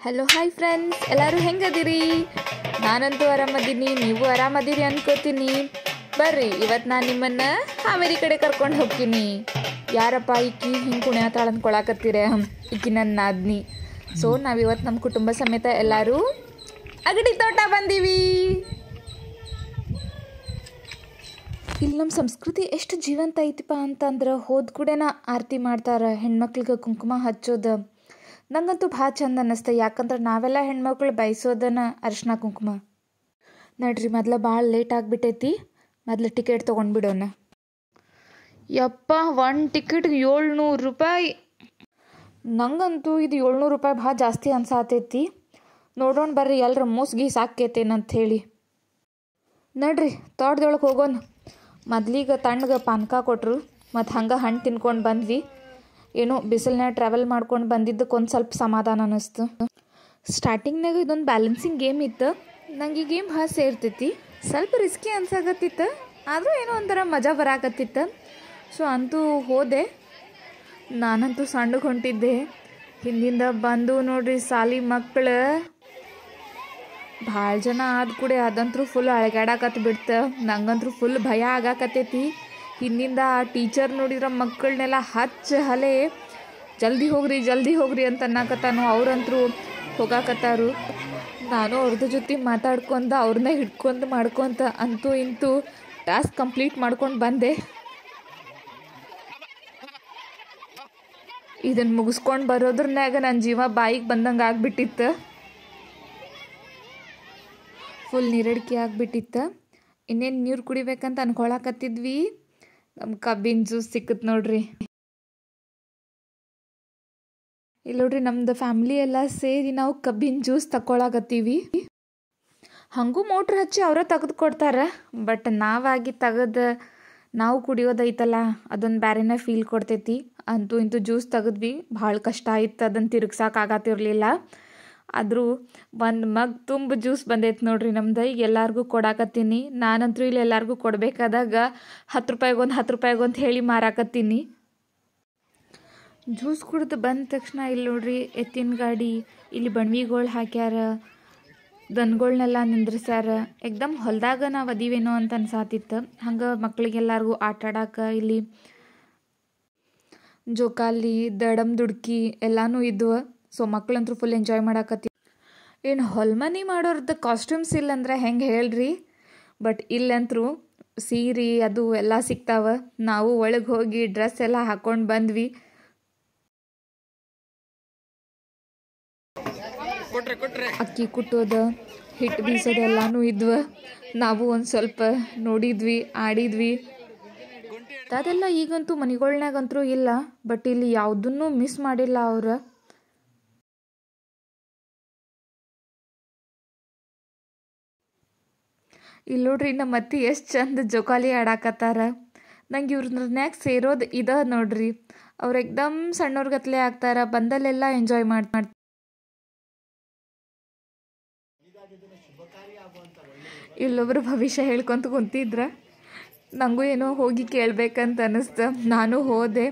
Hello hi friends, ಎಲ್ಲರೂ ಹೆಂಗದಿರಿ? ನಾನಂತೂ ಆರಾಮದೀನಿ, ನೀವು ಆರಾಮದಿರಿ ಅನ್ಕೋತೀನಿ. ಬರ್ರಿ, ಇವತ್ತು ನಾನು ನಿಮ್ಮನ್ನು ಹಾವೇರಿ ಕಡೆ ಕರ್ಕೊಂಡು ಹೋಗ್ತೀನಿ. ಯಾರಪ್ಪ ಈಕಿ ಹಿಂಗೆ ಕುಣಿಯತ್ತಾಳ ಅಂದ್ಕೊಳಕತ್ತೀರ? ಈಕಿ ನನ್ನ ನಾದ್ನಿ. ಸೊ ನಾವಿವತ್ತು ನಮ್ಮ ಕುಟುಂಬ ಸಮೇತ ಎಲ್ಲರೂ ಅಗಡಿ ತೋಟ ಬಂದೀವಿ. ಇಲ್ಲಿ ನಮ್ಮ ಸಂಸ್ಕೃತಿ ಎಷ್ಟು ಜೀವಂತ ಐತಿಪ್ಪ ಅಂತಂದ್ರೆ ಹೋದ ಕೂಡೇನ ಆರತಿ ಮಾಡ್ತಾರೆ, ಹೆಣ್ಮಕ್ಳಿಗೆ ಕುಂಕುಮ ಹಚ್ಚೋದು. ನಂಗಂತೂ ಭಾಳ ಚಂದ ಅನ್ನಿಸ್ತೆ, ಯಾಕಂದ್ರೆ ನಾವೆಲ್ಲ ಹೆಣ್ಮಕ್ಳು ಬಯಸೋದನ್ನ ಅರಿಶಿನ ಕುಂಕುಮ. ನಡ್ರಿ, ಮೊದಲು ಭಾಳ ಲೇಟ್ ಆಗಿಬಿಟ್ಟೈತಿ, ಮೊದಲು ಟಿಕೆಟ್ ತೊಗೊಂಡ್ಬಿಡೋಣ. ಯಪ್ಪ, ಒಂದು ಟಿಕೆಟ್ಗೆ 700 ರೂಪಾಯಿ. ನಂಗಂತೂ ಇದು 700 ರೂಪಾಯಿ ಭಾಳ ಜಾಸ್ತಿ ಅನ್ಸಾತೈತಿ. ನೋಡೋಣ ಬರ್ರಿ, ಎಲ್ಲರ ಮೋಸ್ಗಿ ಸಾಕೈತೇನಂತ ಹೇಳಿ. ನಡ್ರಿ, ತೋಟದೊಳಗೆ ಹೋಗೋಣ. ಮೊದ್ಲಿಗೆ ತಣ್ಣಗೆ ಪಾನಕ ಕೊಟ್ಟರು, ಮತ್ತು ಹಂಗೆ ಹಣ್ಣು ತಿನ್ಕೊಂಡು ಬಂದ್ವಿ. ಏನೋ ಬಿಸಿಲನ್ನ ಟ್ರಾವೆಲ್ ಮಾಡ್ಕೊಂಡು ಬಂದಿದ್ದಕ್ಕೆ ಒಂದು ಸ್ವಲ್ಪ ಸಮಾಧಾನ ಅನ್ನಿಸ್ತು. ಸ್ಟಾರ್ಟಿಂಗ್ನಾಗ ಇದೊಂದು ಬ್ಯಾಲೆನ್ಸಿಂಗ್ ಗೇಮ್ ಇತ್ತು. ನಂಗೆ ಈ ಗೇಮ್ ಭಾಳ ಸೇರ್ತೈತಿ. ಸ್ವಲ್ಪ ರಿಸ್ಕಿ ಅನ್ಸಾಕತ್ತಿತ್ತು, ಆದರೂ ಏನೋ ಒಂಥರ ಮಜಾ ಬರಾಕತ್ತಿತ್ತು. ಸೊ ಅಂತೂ ಹೋದೆ. ನಾನಂತೂ ಸಣ್ಣಗೆ ಹೊಂಟಿದ್ದೆ. ಹಿಂದಿಂದ ಬಂದು ನೋಡ್ರಿ ಸಾಲಿ ಮಕ್ಕಳು ಭಾಳ ಜನ ಆದ ಕೂಡ ಅದಂತೂ ಫುಲ್ ಅಳಗಾಡಕತ್ತು ಬಿಡ್ತು. ನಂಗಂತೂ ಫುಲ್ ಭಯ ಆಗಾಕತ್ತೈತಿ. ಹಿಂದಿಂದ ಆ ಟೀಚರ್ ನೋಡಿದ್ರೆ ಮಕ್ಕಳನ್ನೆಲ್ಲ ಹಲೆ ಜಲ್ದಿ ಹೋಗ್ರಿ ಅಂತ ಅನ್ನಕತ್ತಾನು. ಅವ್ರಂತರೂ ಹೋಗಾಕತ್ತಾರು. ನಾನು ಅವ್ರದ್ದು ಜೊತೆ ಮಾತಾಡ್ಕೊಂಡು ಅವ್ರನ್ನ ಹಿಡ್ಕೊಂಡು ಮಾಡ್ಕೊತ ಅಂತೂ ಇಂತೂ ಟಾಸ್ಕ್ ಕಂಪ್ಲೀಟ್ ಮಾಡ್ಕೊಂಡು ಬಂದೆ. ಇದನ್ನು ಮುಗಿಸ್ಕೊಂಡು ಬರೋದ್ರನ್ಯಾಗ ನನ್ನ ಜೀವ ಬಾಯಿಗೆ ಬಂದಂಗೆ ಆಗ್ಬಿಟ್ಟಿತ್ತು. ಫುಲ್ ನೀರಡಿಕೆ ಆಗಿಬಿಟ್ಟಿತ್ತು. ಇನ್ನೇನು ನೀರು ಕುಡಿಬೇಕಂತ ಅನ್ಕೊಳಕತ್ತಿದ್ವಿ. ನಮ್ಮ ಕಬ್ಬಿನ ಜ್ಯೂಸ್ ಸಿಕ್ಕತ್ ನೋಡ್ರಿ. ಇಲ್ಲಿ ನೋಡ್ರಿ, ನಮ್ದು ಫ್ಯಾಮ್ಲಿ ಎಲ್ಲ ಸೇರಿ ನಾವು ಕಬ್ಬಿನ ಜ್ಯೂಸ್ ತಗೊಳಕತ್ತೀವಿ. ಹಾಗೂ ಮೋಟ್ರ್ ಹಚ್ಚಿ ಅವರ ತೆಗೆದು ಕೊಡ್ತಾರೆ. ಬಟ್ ನಾವಾಗಿ ತೆಗೆದು ನಾವು ಕುಡಿಯೋದೈತಲ್ಲ, ಅದೊಂದು ಬೇರೆನೇ ಫೀಲ್ ಕೊಡ್ತೈತಿ. ಅಂತೂ ಇಂತೂ ಜ್ಯೂಸ್ ತೆಗೆದ್ವಿ. ಭಾಳ ಕಷ್ಟ ಆಯ್ತು, ಅದನ್ನು ತಿರುಗ್ಸೋಕ್ಕಾಗತ್ತಿರಲಿಲ್ಲ. ಆದರೂ ಒಂದು ಮಗ್ ತುಂಬ ಜ್ಯೂಸ್ ಬಂದೈತೆ ನೋಡ್ರಿ ನಮ್ದು. ಈಗ ಎಲ್ಲರಿಗೂ ಕೊಡಾಕತ್ತೀನಿ. ನಾನಂತೂ ಇಲ್ಲಿ ಎಲ್ಲರಿಗೂ ಕೊಡಬೇಕಾದಾಗ 10 ರೂಪಾಯಿಗೊಂದು ಹೇಳಿ ಮಾರಾಕತ್ತೀನಿ. ಜ್ಯೂಸ್ ಕುಡಿದು ಬಂದ ತಕ್ಷಣ ಇಲ್ಲಿ ನೋಡ್ರಿ ಎತ್ತಿನ ಗಾಡಿ, ಇಲ್ಲಿ ಬಣ್ವಿಗಳು ಹಾಕ್ಯಾರ, ದನಗಳನ್ನೆಲ್ಲ ನಿಂದ್ರಿಸ್ಯಾರ. ಏಕ್ದಮ್ ಹೊಲದಾಗ ನಾವು ಅದೀವೇನೋ ಅಂತ ಅನ್ಸಾತಿತ್ತು. ಹಂಗೆ ಮಕ್ಳಿಗೆಲ್ಲರಿಗೂ ಆಟ ಆಡೋಕೆ ಇಲ್ಲಿ ಜೋಕಾಲಿ, ದಡಮ್ ದುಡ್ಕಿ ಎಲ್ಲನೂ ಇದ್ವು. ಸೊ ಮಕ್ಳಂತೂ ಫುಲ್ ಎಂಜಾಯ್ ಮಾಡಾಕತ್ತಿ. ಏನು ಹೊಲ್ಮನಿ ಮಾಡೋರ್ದು ಕಾಸ್ಟ್ಯೂಮ್ಸ್ ಇಲ್ಲಂದ್ರೆ ಹೆಂಗೆ ಹೇಳ್ರಿ. ಬಟ್ ಇಲ್ಲಂತರೂ ಸೀರೆ ಅದು ಎಲ್ಲ ಸಿಗ್ತಾವ. ನಾವು ಒಳಗೆ ಹೋಗಿ ಡ್ರೆಸ್ ಎಲ್ಲ ಹಾಕೊಂಡು ಬಂದ್ವಿ. ಅಕ್ಕಿ ಕುಟ್ಟೋದು, ಹಿಟ್ಟು ಬೀಸೋದು ಎಲ್ಲನೂ ಇದ್ವು. ನಾವು ಒಂದು ಸ್ವಲ್ಪ ನೋಡಿದ್ವಿ, ಆಡಿದ್ವಿ. ಅದೆಲ್ಲ ಈಗಂತೂ ಮನೆಗಳ್ನಾಗಂತೂ ಇಲ್ಲ. ಬಟ್ ಇಲ್ಲಿ ಯಾವುದನ್ನೂ ಮಿಸ್ ಮಾಡಿಲ್ಲ ಅವ್ರು. ಇಲ್ಲಿ ನೋಡ್ರಿ ನಮ್ಮ ಅತ್ತಿ ಎಷ್ಟು ಚಂದ ಜೋಕಾಲಿ ಆಡಾಕತ್ತಾರ. ನಂಗೆ ಇವ್ರನ್ಯಾಗ ಸೇರೋದು ಇದ ನೋಡ್ರಿ. ಅವ್ರು ಏಕ್ದಮ್ ಸಣ್ಣವ್ರಗತ್ಲೆ ಆಗ್ತಾರ, ಬಂದಲ್ಲೆಲ್ಲ ಎಂಜಾಯ್ ಮಾಡ್ತಾರೆ. ಇಲ್ಲೊಬ್ರು ಭವಿಷ್ಯ ಹೇಳ್ಕೊಂತ ಕುಂತಿದ್ರ. ನನಗೂ ಏನೋ ಹೋಗಿ ಕೇಳ್ಬೇಕಂತ ಅನ್ನಿಸ್ತು. ನಾನು ಹೋದೆ.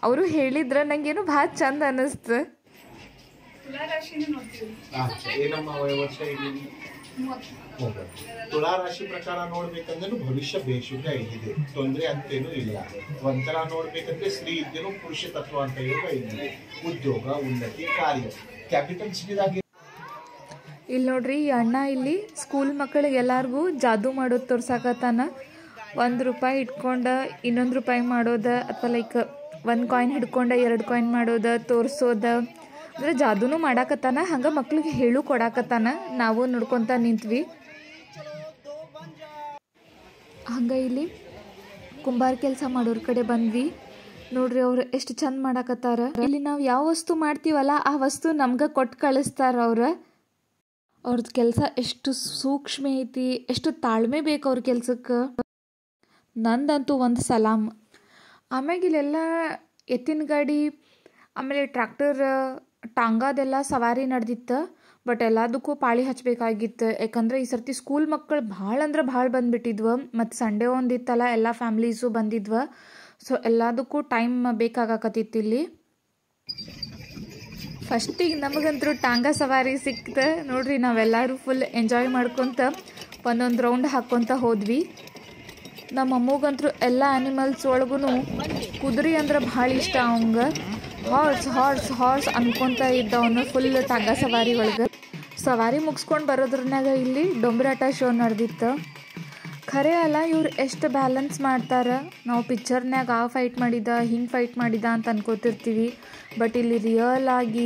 ಅವರು ಹೇಳಿದ್ರ ನಂಗೇನೋ ಭಾಳ ಚಂದ ಅನ್ನಿಸ್ತು. ತುಳಾ ರಾಶಿ ಪ್ರಕಾರ ನೋಡ್ಬೇಕಂದ್ರೆ ಭವಿಷ್ಯ ಬೇಶುದ್ಧ ಇದೆ, ತೊಂದರೆ ಅಂತೇನು ಇಲ್ಲ. ಒಂಥರ ನೋಡ್ಬೇಕಂದ್ರೆ ಸ್ತ್ರೀ ಇದ್ದೇನು ಪುರುಷ ತತ್ವ ಅಂತ ಯೋಗ ಇದೆ. ಉದ್ಯೋಗ, ಉನ್ನತಿ, ಕಾರ್ಯ, ಕ್ಯಾಪಿಟಲ್ ಸಿಟಿದಾಗಿ. ಇಲ್ಲಿ ನೋಡ್ರಿ, ಈ ಅಣ್ಣ ಇಲ್ಲಿ ಸ್ಕೂಲ್ ಮಕ್ಕಳಿಗೆ ಎಲ್ಲಾರ್ಗೂ ಜಾದೂ ಮಾಡೋದು ತೋರ್ಸಾಕತ್ತಾನ. 1 ರೂಪಾಯಿ ಇಟ್ಕೊಂಡು 2 ರೂಪಾಯಿ ಮಾಡೋದು, ಅಥವಾ ಲೈಕ್ 1 ಕಾಯಿನ್ ಹಿಡ್ಕೊಂಡು 2 ಕಾಯಿನ್ ಮಾಡೋದು, ತೋರಿಸೋದು. ಅಂದರೆ ಜಾದೂನು ಮಾಡಾಕತ್ತಾನ. ಹಂಗೆ ಮಕ್ಳಿಗೆ ಹೇಳು ಕೊಡಾಕತ್ತಾನ. ನಾವು ನೋಡ್ಕೊತ ನಿಂತ್ವಿ. ಹಂಗೆ ಇಲ್ಲಿ ಕುಂಬಾರ ಕೆಲಸ ಮಾಡೋರ ಕಡೆ ಬಂದ್ವಿ. ನೋಡ್ರಿ ಅವ್ರು ಎಷ್ಟು ಚಂದ ಮಾಡಾಕತ್ತಾರ. ಇಲ್ಲಿ ನಾವು ಯಾವ ವಸ್ತು ಮಾಡ್ತೀವಲ್ಲ ಆ ವಸ್ತು ನಮ್ಗೆ ಕೊಟ್ಟು ಕಳಿಸ್ತಾರ ಅವ್ರು. ಅವ್ರದ್ದು ಕೆಲಸ ಎಷ್ಟು ಸೂಕ್ಷ್ಮ ಐತಿ, ಎಷ್ಟು ತಾಳ್ಮೆ ಬೇಕು ಅವ್ರ ಕೆಲ್ಸಕ್ಕೆ. ನಂದಂತೂ ಒಂದು ಸಲಾಮ್. ಆಮ್ಯಾಗ ಇಲ್ಲೆಲ್ಲ ಎತ್ತಿನ ಗಾಡಿ, ಆಮೇಲೆ ಟ್ರ್ಯಾಕ್ಟರ್, ಟಾಂಗಾದೆಲ್ಲ ಸವಾರಿ ನಡೆದಿತ್ತು. ಬಟ್ ಎಲ್ಲದಕ್ಕೂ ಪಾಳಿ ಹಚ್ಚಬೇಕಾಗಿತ್ತು. ಯಾಕಂದರೆ ಈ ಸರ್ತಿ ಸ್ಕೂಲ್ ಮಕ್ಕಳು ಭಾಳ ಅಂದ್ರೆ ಭಾಳ ಬಂದುಬಿಟ್ಟಿದ್ವು. ಮತ್ತು ಸಂಡೇ ಒಂದಿತ್ತಲ್ಲ, ಎಲ್ಲ ಫ್ಯಾಮ್ಲೀಸು ಬಂದಿದ್ವು. ಸೊ ಎಲ್ಲದಕ್ಕೂ ಟೈಮ್ ಬೇಕಾಗಕತ್ತಿತ್ತು ಇಲ್ಲಿ. ಫಸ್ಟಿಗೆ ನಮಗಂತೂ ಟಾಂಗ ಸವಾರಿ ಸಿಕ್ತ ನೋಡ್ರಿ. ನಾವೆಲ್ಲರೂ ಫುಲ್ ಎಂಜಾಯ್ ಮಾಡ್ಕೊತ ಒಂದೊಂದು ರೌಂಡ್ ಹಾಕ್ಕೊತ ಹೋದ್ವಿ. ನಮ್ಮ ಅಮ್ಮಗಂತೂ ಎಲ್ಲ ಆ್ಯನಿಮಲ್ಸ್ ಒಳಗೂ ಕುದುರೆ ಅಂದ್ರೆ ಭಾಳ ಇಷ್ಟ. ಅವಂಗೆ ಹಾರ್ಸ್ ಹಾರ್ಸ್ ಹಾರ್ಸ್ ಅನ್ಕೊತ ಇದ್ದವನು ಫುಲ್ ಟಾಂಗ ಸವಾರಿ ಒಳಗೆ. ಸವಾರಿ ಮುಗಿಸ್ಕೊಂಡು ಬರೋದ್ರನ್ಯಾಗ ಇಲ್ಲಿ ಡೊಂಬರಾಟ ಶೋ ನಡೆದಿತ್ತು. ಖರೆ ಅಲ್ಲ, ಇವ್ರು ಎಷ್ಟು ಬ್ಯಾಲೆನ್ಸ್ ಮಾಡ್ತಾರೆ. ನಾವು ಪಿಕ್ಚರ್ನ್ಯಾಗ ಆ ಫೈಟ್ ಮಾಡಿದ ಹಿಂಗೆ ಫೈಟ್ ಮಾಡಿದ ಅಂತ ಅನ್ಕೋತಿರ್ತೀವಿ. ಬಟ್ ಇಲ್ಲಿ ರಿಯಲ್ ಆಗಿ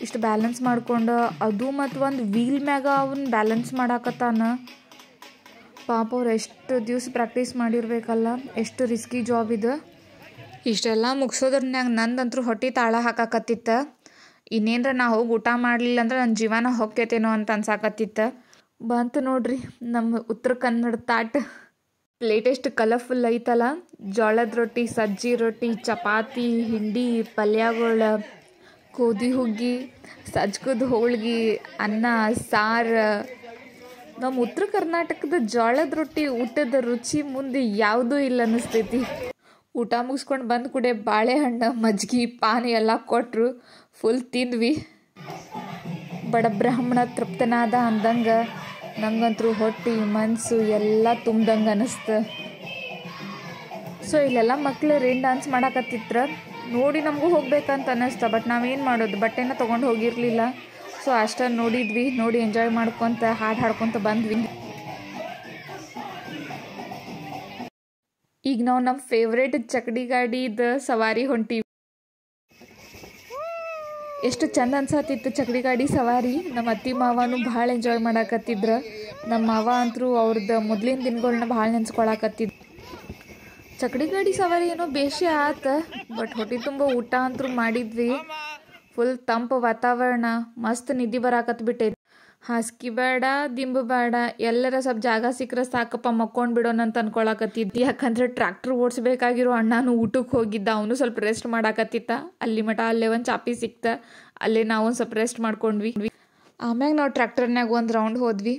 ಇಷ್ಟು ಬ್ಯಾಲೆನ್ಸ್ ಮಾಡ್ಕೊಂಡು ಅದು ಮತ್ತು ಒಂದು ವೀಲ್ ಮ್ಯಾಗ ಅವನ್ನ ಬ್ಯಾಲೆನ್ಸ್ ಮಾಡಾಕತ್ತಾನ. ಪಾಪ ಅವ್ರು ಎಷ್ಟು ದಿವಸ ಪ್ರಾಕ್ಟೀಸ್ ಮಾಡಿರ್ಬೇಕಲ್ಲ, ಎಷ್ಟು ರಿಸ್ಕಿ ಜಾಬ್ ಇದು. ಇಷ್ಟೆಲ್ಲ ಮುಗಿಸೋದ್ರನ್ಯಾಗ ನಂದಂತರೂ ಹೊಟ್ಟೆ ತಾಳ ಹಾಕಾಕತ್ತಿತ್ತು. ಇನ್ನೇನ್ರ ನಾ ಹೋಗಿ ಊಟ ಮಾಡಲಿಲ್ಲ ಅಂದ್ರೆ ನನ್ನ ಜೀವನ ಹೊಕ್ಕೈತೇನೋ ಅಂತ ಅನ್ಸಾಕತ್ತಿತ್ತು. ಬಂತು ನೋಡ್ರಿ ನಮ್ಮ ಉತ್ತರ ಕನ್ನಡ ತಾಟ. ಪ್ಲೇಟ್ ಎಷ್ಟು ಕಲರ್ಫುಲ್ ಐತಲ್ಲ. ಜೋಳದ ರೊಟ್ಟಿ, ಸಜ್ಜಿ ರೊಟ್ಟಿ, ಚಪಾತಿ, ಹಿಂಡಿ, ಪಲ್ಯಗಳು, ಗೋಧಿ ಹುಗ್ಗಿ, ಸಜ್ಕದ ಹೋಳ್ಗೆ, ಅನ್ನ, ಸಾರು. ನಮ್ಮ ಉತ್ತರ ಕರ್ನಾಟಕದ ಜೋಳದ ರೊಟ್ಟಿ ಊಟದ ರುಚಿ ಮುಂದೆ ಯಾವುದೂ ಇಲ್ಲ ಅನ್ನಿಸ್ತೈತಿ. ಊಟ ಮುಗಿಸ್ಕೊಂಡು ಬಂದು ಕೂಡೆ ಬಾಳೆಹಣ್ಣು, ಮಜ್ಜಿಗೆ, ಪಾನಿ ಎಲ್ಲ ಕೊಟ್ಟರು. ಫುಲ್ ತಿಂದ್ವಿ. ಬಡ ಬ್ರಾಹ್ಮಣ ತೃಪ್ತನಾದ ಅಂದಂಗೆ ನಂಗಂತೂ ಹೊಟ್ಟೆ ಮನಸ್ಸು ಎಲ್ಲ ತುಂಬ್ದಂಗೆ ಅನ್ನಿಸ್ತು. ಸೊ ಇಲ್ಲೆಲ್ಲ ಮಕ್ಳು ರೇನ್ ಡ್ಯಾನ್ಸ್ ಮಾಡಾಕತ್ತಿದ್ರು ನೋಡಿ ನಮಗೂ ಹೋಗ್ಬೇಕಂತ ಅನ್ನಿಸ್ತು. ಬಟ್ ನಾವೇನು ಮಾಡೋದು, ಬಟ್ಟೆನ ತೊಗೊಂಡು ಹೋಗಿರಲಿಲ್ಲ. ಸೊ ಅಷ್ಟ ನೋಡಿದ್ವಿ. ನೋಡಿ ಎಂಜಾಯ್ ಮಾಡ್ಕೊತ ಹಾಡು ಹಾಡ್ಕೊತ ಬಂದ್ವಿ. ಈಗ ನಾವು ನಮ್ಮ ಫೇವ್ರೇಟ್ ಚಕಡಿ ಗಾಡಿದ ಸವಾರಿ ಹೊಂಟೀವಿ. ಎಷ್ಟು ಚಂದ ಅನ್ಸತ್ತಿತ್ತು ಚಕಡಿ ಗಾಡಿ ಸವಾರಿ. ನಮ್ಮ ಅತ್ತಿ ಮಾವನು ಭಾಳ ಎಂಜಾಯ್ ಮಾಡಾಕತ್ತಿದ್ರು. ನಮ್ಮ ಮಾವ ಅಂತರೂ ಅವ್ರದ್ದು ಮೊದಲಿನ ದಿನಗಳನ್ನ ಭಾಳ ನೆನ್ಸ್ಕೊಳಕತ್ತಿದ್ರು. ಚಕಡಿ ಗಾಡಿ ಸವಾರಿ ಏನೋ ಬೇಷೆ ಆತ. ಬಟ್ ಹೊಟ್ಟೆ ತುಂಬ ಊಟ ಅಂತೂ ಮಾಡಿದ್ವಿ. ಫುಲ್ ತಂಪು ವಾತಾವರಣ, ಮಸ್ತ್ ನಿದ್ದೆ ಬರಾಕತ್ ಬಿಟ್ಟೈತಿ. ಹಾಸಿಗೆ ಬೇಡ, ದಿಂಬು ಬೇಡ, ಎಲ್ಲರ ಸ್ವಲ್ಪ ಜಾಗ ಸಿಕ್ಕರೆ ಸಾಕಪ್ಪ ಮಕ್ಕೊಂಡು ಬಿಡೋಣ ಅಂತ ಅನ್ಕೊಳಕತ್ತಿದ್ವಿ. ಯಾಕಂದ್ರೆ ಟ್ರ್ಯಾಕ್ಟರ್ ಓಡಿಸ್ಬೇಕಾಗಿರೋ ಅಣ್ಣನೂ ಊಟಕ್ಕೆ ಹೋಗಿದ್ದ. ಅವನು ಸ್ವಲ್ಪ ರೆಸ್ಟ್ ಮಾಡಾಕತ್ತಿತ್ತ. ಅಲ್ಲಿ ಮಠ ಅಲ್ಲೇ ಒಂದು ಚಾಪಿ ಸಿಕ್ತ. ಅಲ್ಲೇ ನಾವು ಒಂದು ಸ್ವಲ್ಪ ರೆಸ್ಟ್ ಮಾಡ್ಕೊಂಡ್ವಿ. ಆಮ್ಯಾಗ ನಾವು ಟ್ರ್ಯಾಕ್ಟರ್ನಾಗ ಒಂದು ರೌಂಡ್ ಹೋದ್ವಿ.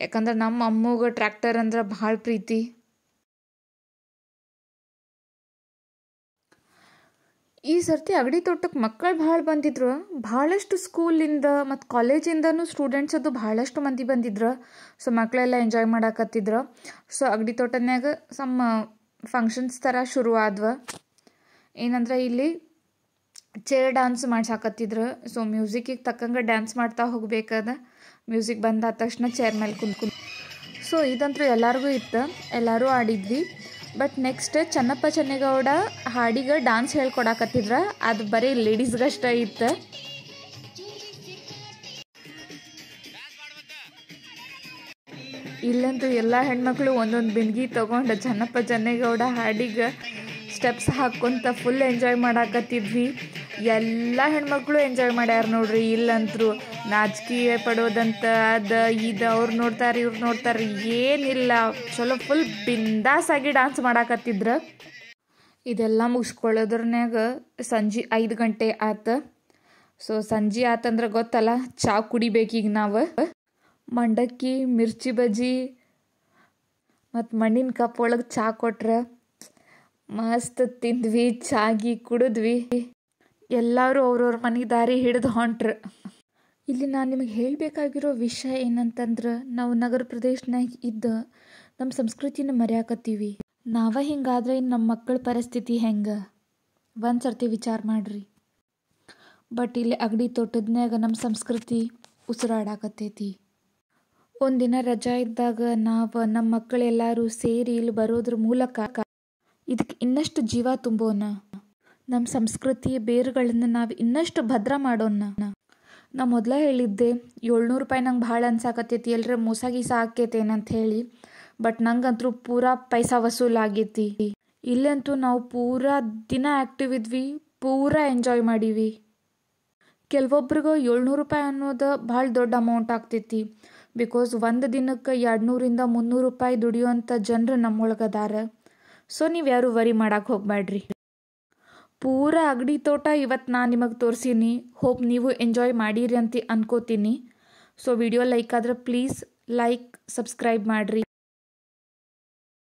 ಯಾಕಂದ್ರೆ ನಮ್ಮ ಅಮ್ಮಗೆ ಟ್ರ್ಯಾಕ್ಟರ್ ಅಂದ್ರೆ ಭಾಳ ಪ್ರೀತಿ. ಈ ಸರ್ತಿ ಅಗಡಿ ತೋಟಕ್ಕೆ ಮಕ್ಕಳು ಭಾಳ ಬಂದಿದ್ರು. ಭಾಳಷ್ಟು ಸ್ಕೂಲಿಂದ ಮತ್ತು ಕಾಲೇಜಿಂದನೂ ಸ್ಟೂಡೆಂಟ್ಸ್ ಅದು ಭಾಳಷ್ಟು ಮಂದಿ ಬಂದಿದ್ರು. ಸೊ ಮಕ್ಕಳೆಲ್ಲ ಎಂಜಾಯ್ ಮಾಡಾಕತ್ತಿದ್ರು. ಸೊ ಅಗಡಿ ತೋಟನ್ಯಾಗ ಸಮ್ಮ ಫಂಕ್ಷನ್ಸ್ ಥರ ಶುರು ಆದ್ವ. ಏನಂದ್ರೆ ಇಲ್ಲಿ ಚೇರ್ ಡ್ಯಾನ್ಸ್ ಮಾಡ್ಸಾಕತ್ತಿದ್ರು. ಸೊ ಮ್ಯೂಸಿಕ್ಕಿಗೆ ತಕ್ಕಂಗೆ ಡ್ಯಾನ್ಸ್ ಮಾಡ್ತಾ ಹೋಗ್ಬೇಕಾದ. ಮ್ಯೂಸಿಕ್ ಬಂದಾದ ತಕ್ಷಣ ಚೇರ್ ಮೇಲೆ ಕುಂತ್ಕೊಂಡು. ಸೊ ಇದಂತೂ ಎಲ್ಲರಿಗೂ ಇತ್ತು, ಎಲ್ಲರೂ ಆಡಿದ್ವಿ. ಬಟ್ ನೆಕ್ಸ್ಟ್ ಚನ್ನಪ್ಪ ಚೆನ್ನೇಗೌಡ ಹಾಡಿಗೆ ಡ್ಯಾನ್ಸ್ ಹೇಳ್ಕೊಡಾಕತ್ತಿದ್ರ. ಅದು ಬರೀ ಲೇಡೀಸ್ಗಷ್ಟ ಇತ್ತು. ಇಲ್ಲಂತೂ ಎಲ್ಲ ಹೆಣ್ಮಕ್ಳು ಒಂದೊಂದು ಬಿಂದಿಗೆ ತೊಗೊಂಡು ಚನ್ನಪ್ಪ ಚೆನ್ನೇಗೌಡ ಹಾಡಿಗೆ ಸ್ಟೆಪ್ಸ್ ಹಾಕ್ಕೊಂತ ಫುಲ್ ಎಂಜಾಯ್ ಮಾಡಾಕತ್ತಿದ್ವಿ. ಎಲ್ಲ ಹೆಣ್ಮಕ್ಳು ಎಂಜಾಯ್ ಮಾಡ್ಯಾರ ನೋಡ್ರಿ. ಇಲ್ಲಂತರೂ ನಾಚಿಕೆ ಪಡೋದಂತ ಅದು ಇದು ಅವ್ರು ನೋಡ್ತಾರೆ ಇವ್ರು ನೋಡ್ತಾರೆ ಏನಿಲ್ಲ. ಚಲೋ ಫುಲ್ ಬಿಂದಾಸ್ ಆಗಿ ಡ್ಯಾನ್ಸ್ ಮಾಡಾಕತ್ತಿದ್ರು. ಇದೆಲ್ಲ ಮುಗಿಸ್ಕೊಳ್ಳೋದ್ರನ್ಯಾಗ ಸಂಜೆ 5 ಗಂಟೆ ಆತ. ಸೊ ಸಂಜೆ ಆತಂದ್ರೆ ಗೊತ್ತಲ್ಲ, ಚಾ ಕುಡಿಬೇಕೀಗ ನಾವು. ಮಂಡಕ್ಕಿ, ಮಿರ್ಚಿ ಬಜ್ಜಿ ಮತ್ತು ಮಣ್ಣಿನ ಕಪ್ ಒಳಗೆ ಚಾ ಕೊಟ್ರೆ ಮಸ್ತ್ ತಿಂದ್ವಿ. ಚಾಗಿ ಕುಡಿದ್ವಿ. ಎಲ್ಲರೂ ಅವ್ರವ್ರ ಮನೆ ದಾರಿ ಹಿಡಿದು ಹೊಂಟ್ರು. ಇಲ್ಲಿ ನಾನು ನಿಮಗೆ ಹೇಳಬೇಕಾಗಿರೋ ವಿಷಯ ಏನಂತಂದ್ರೆ, ನಾವು ನಗರ ಪ್ರದೇಶನಾಗ ಇದ್ದ ನಮ್ಮ ಸಂಸ್ಕೃತಿನ ಮರೆಯಾಕತ್ತೀವಿ. ನಾವ ಹಿಂಗಾದ್ರೆ ಇನ್ನು ನಮ್ಮ ಮಕ್ಕಳ ಪರಿಸ್ಥಿತಿ ಹೆಂಗೆ ಒಂದು ಸರ್ತಿ ವಿಚಾರ ಮಾಡಿರಿ. ಬಟ್ ಇಲ್ಲಿ ಅಗಡಿ ತೋಟದ್ನಾಗ ನಮ್ಮ ಸಂಸ್ಕೃತಿ ಉಸಿರಾಡಾಕತ್ತೈತಿ. ಒಂದಿನ ರಜಾ ಇದ್ದಾಗ ನಾವು ನಮ್ಮ ಮಕ್ಕಳೆಲ್ಲರೂ ಸೇರಿ ಇಲ್ಲಿ ಬರೋದ್ರ ಮೂಲಕ ಇದಕ್ಕೆ ಇನ್ನಷ್ಟು ಜೀವ ತುಂಬೋಣ. ನಮ್ಮ ಸಂಸ್ಕೃತಿಯ ಬೇರುಗಳನ್ನು ನಾವು ಇನ್ನಷ್ಟು ಭದ್ರ ಮಾಡೋಣ. ನಾ ಮೊದಲೇ ಹೇಳಿದ್ದೆ 700 ರೂಪಾಯಿ ನಂಗೆ ಭಾಳ ಅನ್ಸಾಕತ್ತೈತಿ, ಎಲ್ಲರ ಮೋಸ ಗೀಸ ಆಕೈತೇನಂತ ಹೇಳಿ. ಬಟ್ ನಂಗಂತೂ ಪೂರಾ ಪೈಸಾ ವಸೂಲಾಗೈತಿ. ಇಲ್ಲಂತೂ ನಾವು ಪೂರಾ ದಿನ ಆ್ಯಕ್ಟಿವ್ ಇದ್ವಿ, ಪೂರಾ ಎಂಜಾಯ್ ಮಾಡೀವಿ. ಕೆಲವೊಬ್ರಿಗೆ 700 ರೂಪಾಯಿ ಅನ್ನೋದು ಭಾಳ ದೊಡ್ಡ ಅಮೌಂಟ್ ಆಗ್ತೈತಿ. ಬಿಕಾಸ್ ಒಂದು ದಿನಕ್ಕೆ 200ರಿಂದ 300 ರೂಪಾಯಿ ದುಡಿಯುವಂಥ ಜನರು ನಮ್ಮೊಳಗದಾರ. ಸೊ ನೀವು ಯಾರು ವರಿ ಮಾಡಕ್ಕೆ ಹೋಗ್ಬೇಡ್ರಿ. ಪೂರಾ ಅಗಡಿ ತೋಟ ಇವತ್ತು ನಾನು ನಿಮಗೆ ತೋರಿಸೀನಿ. ಹೋಪ್ ನೀವು ಎಂಜಾಯ್ ಮಾಡೀರಿ ಅಂತ ಅನ್ಕೋತೀನಿ. ಸೊ ವಿಡಿಯೋ ಲೈಕ್ ಆದ್ರೆ ಪ್ಲೀಸ್ ಲೈಕ್, ಸಬ್ಸ್ಕ್ರೈಬ್ ಮಾಡಿರಿ.